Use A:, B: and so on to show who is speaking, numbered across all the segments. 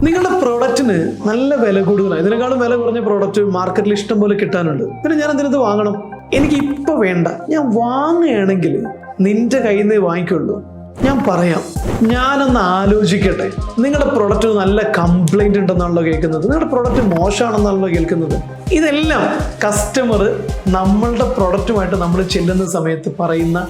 A: നിങ്ങളുടെ പ്രോഡക്റ്റിന് നല്ല വില കൂടുതലാണ്. ഇതിനേക്കാളും വില കുറഞ്ഞ പ്രോഡക്റ്റ് മാർക്കറ്റിൽ ഇഷ്ടം പോലെ കിട്ടാനുണ്ട്. പിന്നെ ഞാൻ എന്തിനത് വാങ്ങണം? എനിക്ക് ഇപ്പം വേണ്ട. ഞാൻ വാങ്ങുകയാണെങ്കിൽ നിന്റെ കയ്യിൽ നിന്ന് വാങ്ങിക്കുള്ളൂ. ഞാൻ പറയാം, ഞാനൊന്ന് ആലോചിക്കട്ടെ. നിങ്ങളുടെ പ്രൊഡക്റ്റിന് നല്ല കംപ്ലൈൻറ്റ് ഉണ്ടെന്നാണല്ലോ കേൾക്കുന്നത്, നിങ്ങളുടെ പ്രൊഡക്റ്റ് മോശമാണെന്നാണല്ലോ കേൾക്കുന്നത്. ഇതെല്ലാം കസ്റ്റമർ നമ്മളുടെ പ്രൊഡക്റ്റുമായിട്ട് നമ്മൾ ചെല്ലുന്ന സമയത്ത് പറയുന്ന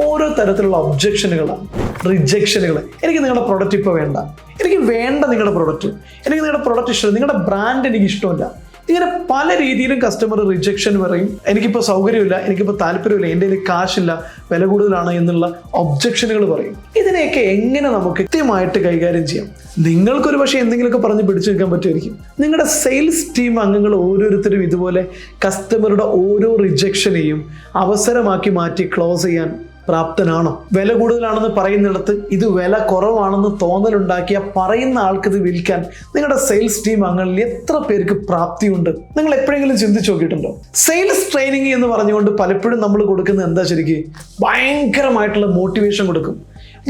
A: ഓരോ തരത്തിലുള്ള ഒബ്ജക്ഷനുകളാണ്, റിജക്ഷനുകൾ. എനിക്ക് നിങ്ങളുടെ പ്രൊഡക്റ്റ് ഇപ്പോൾ വേണ്ട, എനിക്ക് വേണ്ട നിങ്ങളുടെ പ്രൊഡക്റ്റ്, എനിക്ക് നിങ്ങളുടെ പ്രൊഡക്റ്റ് ഇഷ്ടമല്ല, നിങ്ങളുടെ ബ്രാൻഡ് എനിക്ക് ഇഷ്ടമല്ല. ഇങ്ങനെ പല രീതിയിലും കസ്റ്റമർ റിജക്ഷൻ പറയും. എനിക്കിപ്പോൾ സൗകര്യമില്ല, എനിക്കിപ്പോൾ താല്പര്യമില്ല, എൻ്റെ കയ്യിൽ കാശില്ല, വില കൂടുതലാണ് എന്നുള്ള ഒബ്ജക്ഷനുകൾ പറയും. ഇതിനെയൊക്കെ എങ്ങനെ നമുക്ക് കൃത്യമായിട്ട് കൈകാര്യം ചെയ്യാം? നിങ്ങൾക്കൊരു പക്ഷേ എന്തെങ്കിലുമൊക്കെ പറഞ്ഞ് പിടിച്ചു നിൽക്കാൻ പറ്റുമായിരിക്കും. നിങ്ങളുടെ സെയിൽസ് ടീം അംഗങ്ങൾ ഓരോരുത്തരും ഇതുപോലെ കസ്റ്റമറുടെ ഓരോ റിജക്ഷനെയും അവസരമാക്കി മാറ്റി ക്ലോസ് ചെയ്യാൻ പ്രാപ്തനാണോ? വില കൂടുതലാണെന്ന് പറയുന്നിടത്ത് ഇത് വില കുറവാണെന്ന് തോന്നലുണ്ടാക്കിയ പറയുന്ന ആൾക്ക് ഇത് വിൽക്കാൻ നിങ്ങളുടെ സെയിൽസ് ടീം അംഗങ്ങളിൽ എത്ര പേർക്ക് പ്രാപ്തിയുണ്ട്? നിങ്ങൾ എപ്പോഴെങ്കിലും ചിന്തിച്ചു നോക്കിയിട്ടുണ്ടോ? സെയിൽസ് ട്രെയിനിങ് എന്ന് പറഞ്ഞുകൊണ്ട് പലപ്പോഴും നമ്മൾ കൊടുക്കുന്നത് എന്താ? ശരിക്കും ഭയങ്കരമായിട്ടുള്ള മോട്ടിവേഷൻ കൊടുക്കും.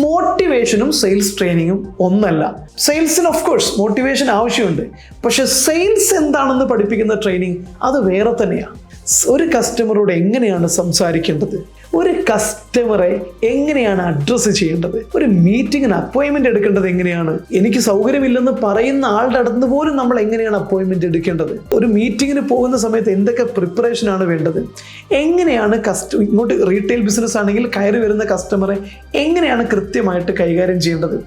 A: മോട്ടിവേഷനും സെയിൽസ് ട്രെയിനിങ്ങും ഒന്നല്ല. സെയിൽസിന് ഓഫ് കോഴ്സ് മോട്ടിവേഷൻ ആവശ്യമുണ്ട്, പക്ഷെ സെയിൽസ് എന്താണെന്ന് പഠിപ്പിക്കുന്ന ട്രെയിനിങ് അത് വേറെ തന്നെയാണ്. ഒരു കസ്റ്റമറോട് എങ്ങനെയാണ് സംസാരിക്കേണ്ടത്, ഒരു കസ്റ്റമറെ എങ്ങനെയാണ് അഡ്രസ്സ് ചെയ്യേണ്ടത്, ഒരു മീറ്റിങ്ങിന് അപ്പോയിൻമെന്റ് എടുക്കേണ്ടത് എങ്ങനെയാണ്, എനിക്ക് സൗകര്യമില്ലെന്ന് പറയുന്ന ആളുടെ അടുത്ത് പോലും നമ്മൾ എങ്ങനെയാണ് അപ്പോയിൻമെന്റ് എടുക്കേണ്ടത്, ഒരു മീറ്റിങ്ങിന് പോകുന്ന സമയത്ത് എന്തൊക്കെ പ്രിപ്പറേഷനാണ് വേണ്ടത്, എങ്ങനെയാണ് ഇങ്ങോട്ട് റീറ്റെയിൽ ബിസിനസ് ആണെങ്കിൽ കയറി വരുന്ന കസ്റ്റമറെ എങ്ങനെയാണ് കൃത്യമായിട്ട് കൈകാര്യം ചെയ്യേണ്ടത്,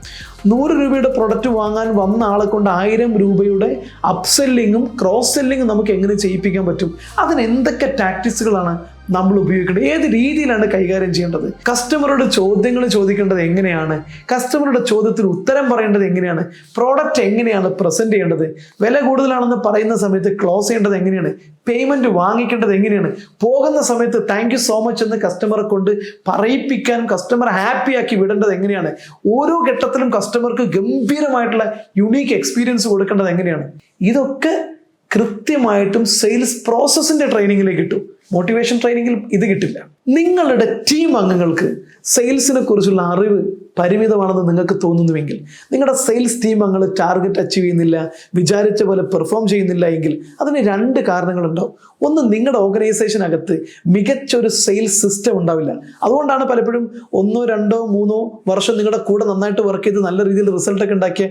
A: 100 രൂപയുടെ പ്രൊഡക്റ്റ് വാങ്ങാൻ വന്ന ആളെ കൊണ്ട് 1000 രൂപയുടെ അപ്സെല്ലിങ്ങും ക്രോസ് സെല്ലിങ്ങും നമുക്ക് എങ്ങനെ ചെയ്യിപ്പിക്കാൻ പറ്റും, അതിന് എന്തൊക്കെ ടാക്ടിക്സുകളാണ് നമ്മൾ ഉപയോഗിക്കേണ്ടത്, ഏത് രീതിയിലാണ് കൈകാര്യം ചെയ്യേണ്ടത്, കസ്റ്റമറുടെ ചോദ്യങ്ങൾ ചോദിക്കേണ്ടത് എങ്ങനെയാണ്, കസ്റ്റമറുടെ ചോദ്യത്തിന് ഉത്തരം പറയേണ്ടത് എങ്ങനെയാണ്, പ്രോഡക്റ്റ് എങ്ങനെയാണ് പ്രസന്റ് ചെയ്യേണ്ടത്, വില കൂടുതലാണെന്ന് പറയുന്ന സമയത്ത് ക്ലോസ് ചെയ്യേണ്ടത് എങ്ങനെയാണ്, പേയ്മെന്റ് വാങ്ങിക്കേണ്ടത് എങ്ങനെയാണ്, പോകുന്ന സമയത്ത് താങ്ക് യു സോ മച്ച് എന്ന് കസ്റ്റമറെ കൊണ്ട് പറയിപ്പിക്കാനും കസ്റ്റമറെ ഹാപ്പിയാക്കി വിടേണ്ടത് എങ്ങനെയാണ്, ഓരോ ഘട്ടത്തിലും കസ്റ്റമർക്ക് ഗംഭീരമായിട്ടുള്ള യുണീക്ക് എക്സ്പീരിയൻസ് കൊടുക്കേണ്ടത് എങ്ങനെയാണ്, ഇതൊക്കെ കൃത്യമായിട്ടും സെയിൽസ് പ്രോസസ്സിന്റെ ട്രെയിനിങ്ങിലേക്ക് കിട്ടും. മോട്ടിവേഷൻ ട്രെയിനിങ്ങിൽ ഇത് കിട്ടില്ല. നിങ്ങളുടെ ടീം അംഗങ്ങൾക്ക് സെയിൽസിനെ കുറിച്ചുള്ള അറിവ് പരിമിതമാണെന്ന് നിങ്ങൾക്ക് തോന്നുന്നുവെങ്കിൽ, നിങ്ങളുടെ സെയിൽസ് ടീം അംഗങ്ങൾ ടാർഗറ്റ് അച്ചീവ് ചെയ്യുന്നില്ല, വിചാരിച്ച പോലെ പെർഫോം ചെയ്യുന്നില്ല എങ്കിൽ അതിന് 2 കാരണങ്ങളുണ്ടാവും. ഒന്ന്, നിങ്ങളുടെ ഓർഗനൈസേഷനകത്ത് മികച്ചൊരു സെയിൽസ് സിസ്റ്റം ഉണ്ടാവില്ല. അതുകൊണ്ടാണ് പലപ്പോഴും 1, 2, 3 വർഷം നിങ്ങളുടെ കൂടെ നന്നായിട്ട് വർക്ക് ചെയ്ത് നല്ല രീതിയിൽ റിസൾട്ടൊക്കെ ഉണ്ടാക്കിയ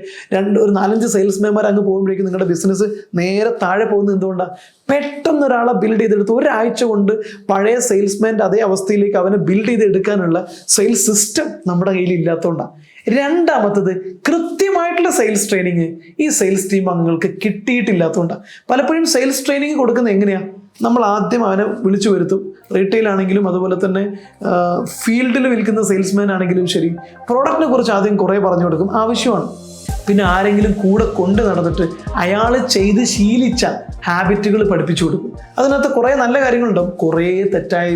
A: ഒരു 4-5 സെയിൽസ്മാൻമാർ അങ്ങ് പോകുമ്പോഴേക്കും നിങ്ങളുടെ ബിസിനസ് നേരെ താഴെ പോകുന്നത് എന്തുകൊണ്ടാണ്? പെട്ടെന്ന് ഒരാളെ ബിൽഡ് ചെയ്തെടുത്ത് ഒരാഴ്ച കൊണ്ട് പഴയ സെയിൽസ്മാൻ്റെ അതേ അവസ്ഥയിലേക്ക് അവനെ ബിൽഡ് ചെയ്തെടുക്കാനുള്ള സെയിൽസ് സിസ്റ്റം നമ്മുടെ കയ്യിൽ ഇല്ലാത്തതുകൊണ്ടാണ്. രണ്ടാമത്തത്, കൃത്യമായിട്ടുള്ള സെയിൽസ് ട്രെയിനിങ് ഈ സെയിൽസ് ടീം അംഗങ്ങൾക്ക് കിട്ടിയിട്ടില്ലാത്തതുകൊണ്ടാണ്. പലപ്പോഴും സെയിൽസ് ട്രെയിനിങ് കൊടുക്കുന്നത് എങ്ങനെയാണ്? നമ്മൾ ആദ്യം അവനെ വിളിച്ചു വരുത്തും. റീറ്റെയിൽ ആണെങ്കിലും അതുപോലെ തന്നെ ഫീൽഡിൽ വിൽക്കുന്ന സെയിൽസ്മാൻ ആണെങ്കിലും ശരി, പ്രോഡക്റ്റിനെ കുറിച്ച് ആദ്യം കുറേ പറഞ്ഞു കൊടുക്കും, ആവശ്യമാണ്. പിന്നെ ആരെങ്കിലും കൂടെ കൊണ്ട് നടന്നിട്ട് അയാൾ ചെയ്ത് ശീലിച്ച ഹാബിറ്റുകൾ പഠിപ്പിച്ചു കൊടുക്കും. അതിനകത്ത് കുറേ നല്ല കാര്യങ്ങളുണ്ടാവും, കുറേ തെറ്റായ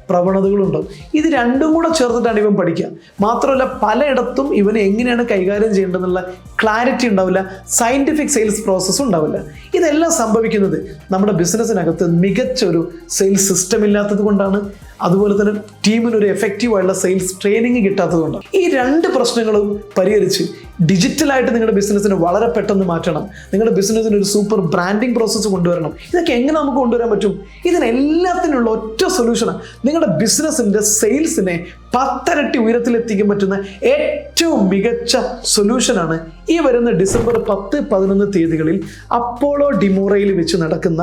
A: പ്രവണതകളുണ്ടാവും. ഇത് രണ്ടും കൂടെ ചേർത്തിട്ടാണ് ഇവൻ പഠിക്കുക. മാത്രമല്ല പലയിടത്തും ഇവന് എങ്ങനെയാണ് കൈകാര്യം ചെയ്യേണ്ടതെന്നുള്ള ക്ലാരിറ്റി ഉണ്ടാവില്ല, സയൻറ്റിഫിക് സെയിൽസ് പ്രോസസ്സും ഉണ്ടാവില്ല. ഇതെല്ലാം സംഭവിക്കുന്നത് നമ്മുടെ ബിസിനസ്സിനകത്ത് മികച്ചൊരു സെയിൽസ് സിസ്റ്റം ഇല്ലാത്തത് കൊണ്ടാണ്. അതുപോലെ തന്നെ ടീമിന് ഒരു എഫക്റ്റീവായുള്ള സെയിൽസ് ട്രെയിനിങ് കിട്ടാത്തത് കൊണ്ടാണ്. ഈ 2 പ്രശ്നങ്ങളും പരിഹരിച്ച് ഡിജിറ്റലായിട്ട് നിങ്ങളുടെ ബിസിനസ്സിന് വളരെ പെട്ടെന്ന് മാറ്റണം. നിങ്ങളുടെ ബിസിനസ്സിന് ഒരു സൂപ്പർ ബ്രാൻഡിങ് പ്രോസസ്സ് കൊണ്ടുവരണം. ഇതൊക്കെ എങ്ങനെ നമുക്ക് കൊണ്ടുവരാൻ പറ്റും? ഇതിനെല്ലാത്തിനുള്ള ഒറ്റ സൊല്യൂഷനാണ് നിങ്ങളുടെ ബിസിനസ്സിൻ്റെ സെയിൽസിനെ 10 ഇരട്ടി ഉയരത്തിലെത്തിക്കാൻ പറ്റുന്ന ഏറ്റവും മികച്ച സൊല്യൂഷനാണ് ഈ വരുന്ന ഡിസംബർ 10, 11 തീയതികളിൽ അപ്പോളോ ഡിമോറയിൽ വെച്ച് നടക്കുന്ന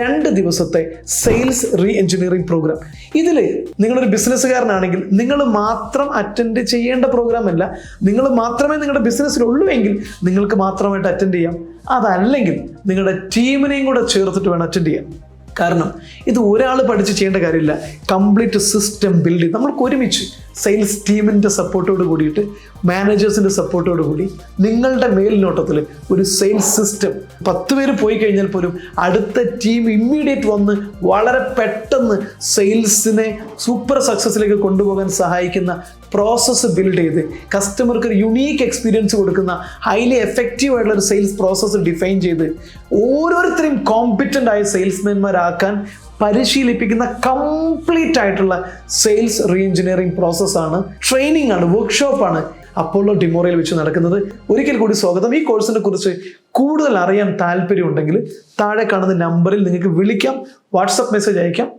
A: 2 ദിവസത്തെ സെയിൽസ് റീ എഞ്ചിനീയറിംഗ് പ്രോഗ്രാം. ഇതിൽ നിങ്ങളൊരു ബിസിനസ്സുകാരനാണെങ്കിൽ നിങ്ങൾ മാത്രം അറ്റൻഡ് ചെയ്യേണ്ട പ്രോഗ്രാം അല്ല. നിങ്ങൾ മാത്രമേ നിങ്ങളുടെ ബിസിനസ്സിലുള്ളൂ എങ്കിൽ നിങ്ങൾക്ക് മാത്രമായിട്ട് അറ്റൻഡ് ചെയ്യാം. അതല്ലെങ്കിൽ നിങ്ങളുടെ ടീമിനെയും കൂടെ ചേർത്തിട്ട് വേണം അറ്റൻഡ് ചെയ്യാൻ. കാരണം ഇത് ഒരാൾ പഠിച്ച് ചെയ്യേണ്ട കാര്യമില്ല, കംപ്ലീറ്റ് സിസ്റ്റം ബിൽഡ് ചെയ്ത് നമ്മൾക്ക് ഒരുമിച്ച് സെയിൽസ് ടീമിൻ്റെ സപ്പോർട്ടോട് കൂടിയിട്ട്, മാനേജേഴ്സിൻ്റെ സപ്പോർട്ടോട് കൂടി നിങ്ങളുടെ മേൽനോട്ടത്തിൽ ഒരു സെയിൽസ് സിസ്റ്റം, 10 പേര് പോയി കഴിഞ്ഞാൽ പോലും അടുത്ത ടീം ഇമ്മീഡിയറ്റ് വന്ന് വളരെ പെട്ടെന്ന് സെയിൽസിനെ സൂപ്പർ സക്സസ്സിലേക്ക് കൊണ്ടുപോകാൻ സഹായിക്കുന്ന പ്രോസസ്സ് ബിൽഡ് ചെയ്ത് കസ്റ്റമർക്ക് ഒരു യുണീക്ക് എക്സ്പീരിയൻസ് കൊടുക്കുന്ന ഹൈലി എഫക്റ്റീവ് ആയിട്ടുള്ള ഒരു സെയിൽസ് പ്രോസസ്സ് ഡിഫൈൻ ചെയ്ത് ഓരോരുത്തരെയും കോമ്പിറ്റൻ്റ് ആയ സെയിൽസ്മാൻമാരാക്കാൻ പരിശീലിപ്പിക്കുന്ന കംപ്ലീറ്റ് ആയിട്ടുള്ള സെയിൽസ് റീ എഞ്ചിനീയറിംഗ് പ്രോസസ്സാണ്, ട്രെയിനിങ് ആണ്, വർക്ക്ഷോപ്പാണ് അപ്പോളോ ഡിമോറയിൽ വെച്ച് നടക്കുന്നത്. ഒരിക്കൽ കൂടി സ്വാഗതം. ഈ കോഴ്സിനെ കുറിച്ച് കൂടുതൽ അറിയാൻ താല്പര്യമുണ്ടെങ്കിൽ താഴെ കാണുന്ന നമ്പറിൽ നിങ്ങൾക്ക് വിളിക്കാം, വാട്സപ്പ് മെസ്സേജ് അയക്കാം.